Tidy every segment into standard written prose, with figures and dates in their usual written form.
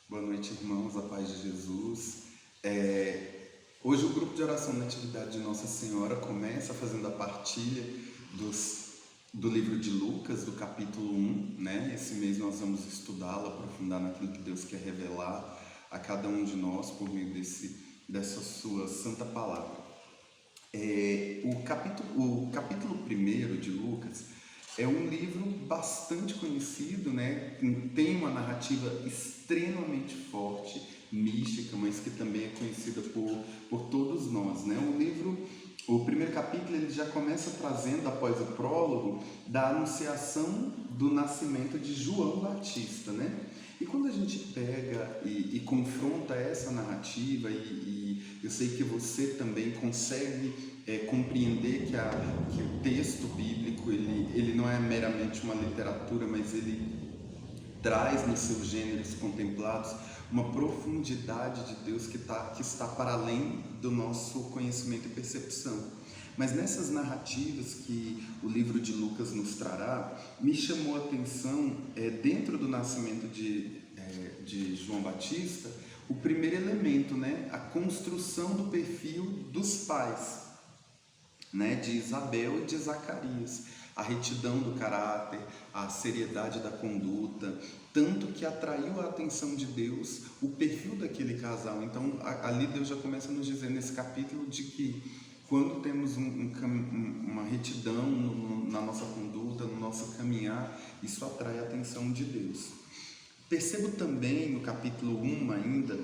Boa noite, irmãos, a paz de Jesus. Hoje o grupo de oração na atividade de Nossa Senhora começa fazendo a partilha do livro de Lucas, do capítulo 1, né? Esse mês nós vamos estudá-lo, aprofundar naquilo que Deus quer revelar a cada um de nós por meio dessa sua santa palavra. O capítulo 1 de Lucas é um livro bastante conhecido, né? Tem uma narrativa extremamente forte, mística, mas que também é conhecida por todos nós, né? O primeiro capítulo, ele já começa trazendo, após o prólogo, da anunciação do nascimento de João Batista, né? E quando a gente pega e confronta essa narrativa, e eu sei que você também consegue compreender que o texto bíblico ele não é meramente uma literatura, mas ele traz nos seus gêneros contemplados uma profundidade de Deus que está para além do nosso conhecimento e percepção. Mas nessas narrativas que o livro de Lucas nos trará, me chamou a atenção, dentro do nascimento de João Batista, o primeiro elemento, né? A construção do perfil dos pais, né? De Isabel e de Zacarias. A retidão do caráter, a seriedade da conduta, tanto que atraiu a atenção de Deus o perfil daquele casal. Então, ali Deus já começa a nos dizer nesse capítulo de que quando temos uma retidão na nossa conduta, no nosso caminhar, isso atrai a atenção de Deus. Percebo também no capítulo 1 ainda,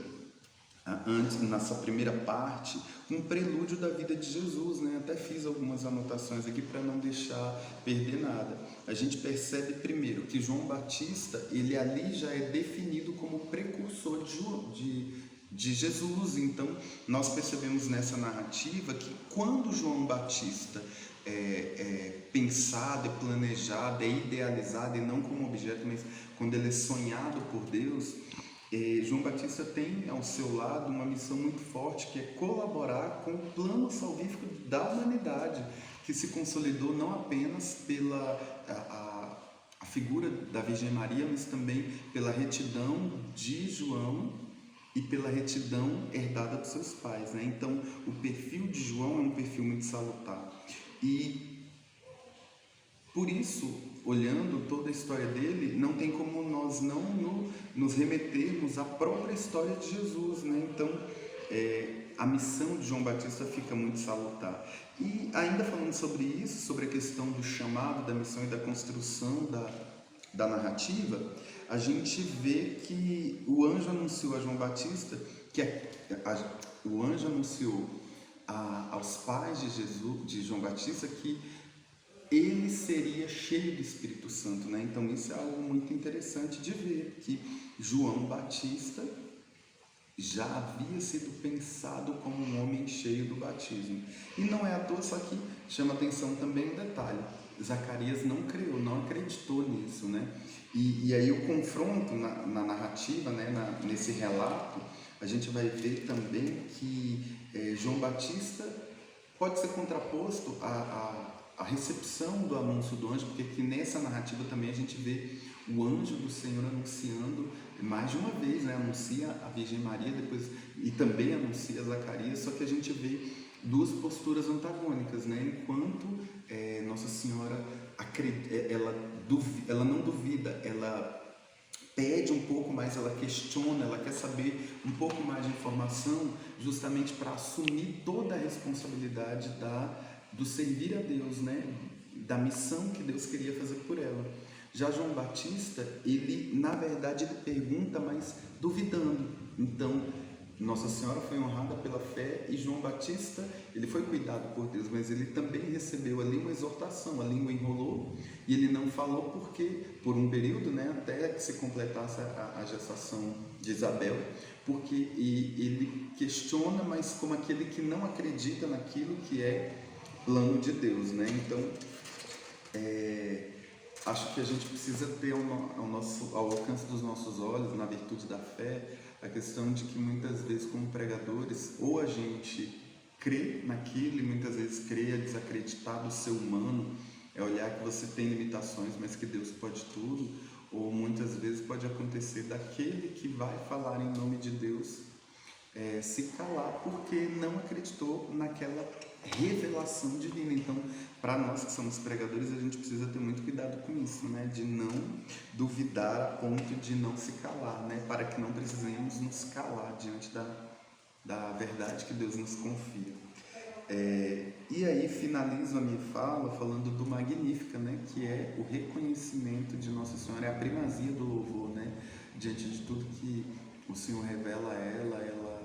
antes, nessa primeira parte, um prelúdio da vida de Jesus, né? Até fiz algumas anotações aqui para não deixar perder nada. A gente percebe primeiro que João Batista, ele ali já é definido como precursor de Jesus. Então, nós percebemos nessa narrativa que quando João Batista é pensado, é planejado, é idealizado, e não como objeto, mas quando ele é sonhado por Deus, João Batista tem ao seu lado uma missão muito forte, que é colaborar com o plano salvífico da humanidade, que se consolidou não apenas pela a figura da Virgem Maria, mas também pela retidão de João e pela retidão herdada dos seus pais, né? Então, o perfil de João é um perfil muito salutar. E por isso, olhando toda a história dele, não tem como nós não nos remetermos à própria história de Jesus, né? Então, a missão de João Batista fica muito salutar. E ainda falando sobre isso, sobre a questão do chamado, da missão e da construção da narrativa, a gente vê que o anjo anunciou a João Batista, o anjo anunciou aos pais de Jesus, de João Batista, que ele seria cheio do Espírito Santo, né? Então isso é algo muito interessante de ver, que João Batista já havia sido pensado como um homem cheio do batismo. E não é à toa, só que chama atenção também um detalhe: Zacarias não creu, não acreditou nisso, né? E aí o confronto na narrativa, né? Nesse relato, a gente vai ver também que João Batista pode ser contraposto a recepção do anúncio do anjo, porque aqui nessa narrativa também a gente vê o anjo do Senhor anunciando mais de uma vez, né? Anuncia a Virgem Maria, depois, e também anuncia Zacarias, só que a gente vê duas posturas antagônicas, né? Enquanto Nossa Senhora ela não duvida, ela pede um pouco mais, ela questiona, ela quer saber um pouco mais de informação, justamente para assumir toda a responsabilidade do servir a Deus, né? Da missão que Deus queria fazer por ela. Já João Batista, ele, na verdade, ele pergunta, mas duvidando. Então, Nossa Senhora foi honrada pela fé, e João Batista, ele foi cuidado por Deus, mas ele também recebeu ali uma exortação. A língua enrolou e ele não falou porque, por um período, né, até que se completasse a gestação de Isabel, porque ele questiona, mas como aquele que não acredita naquilo que é plano de Deus, né? Então, acho que a gente precisa ter ao alcance dos nossos olhos, na virtude da fé, a questão de que muitas vezes, como pregadores, ou a gente crê naquilo, e muitas vezes crê, é desacreditar do ser humano, é olhar que você tem limitações, mas que Deus pode tudo, ou muitas vezes pode acontecer daquele que vai falar em nome de Deus se calar porque não acreditou naquela revelação divina. Então, para nós que somos pregadores, a gente precisa ter muito cuidado com isso, né? De não duvidar a ponto de não se calar, né? Para que não precisemos nos calar diante da verdade que Deus nos confia. E aí finalizo a minha fala falando do Magnífica, né? Que é o reconhecimento de Nossa Senhora, é a primazia do louvor, né? Diante de tudo que o Senhor revela a ela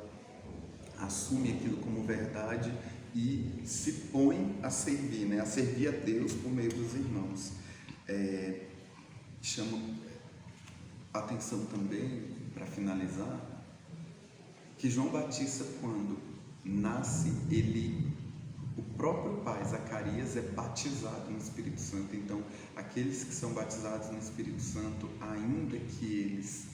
assume aquilo como verdade e se põe a servir, né? A servir a Deus por meio dos irmãos. Chamo a atenção também, para finalizar, que João Batista, quando nasce, o próprio pai, Zacarias, é batizado no Espírito Santo. Então, aqueles que são batizados no Espírito Santo, ainda que eles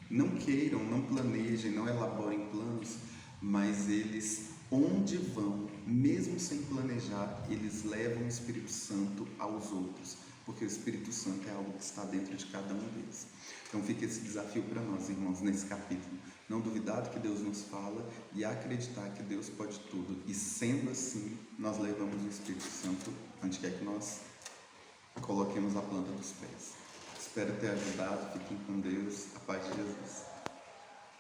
não queiram, não planejem, não elaborem planos, mas eles, onde vão, mesmo sem planejar, eles levam o Espírito Santo aos outros, porque o Espírito Santo é algo que está dentro de cada um deles. Então fica esse desafio para nós, irmãos, nesse capítulo. Não duvidar do que Deus nos fala e acreditar que Deus pode tudo. E sendo assim, nós levamos o Espírito Santo onde quer que nós coloquemos a planta dos pés. Espero ter ajudado. Fiquem com Deus. A paz de Jesus.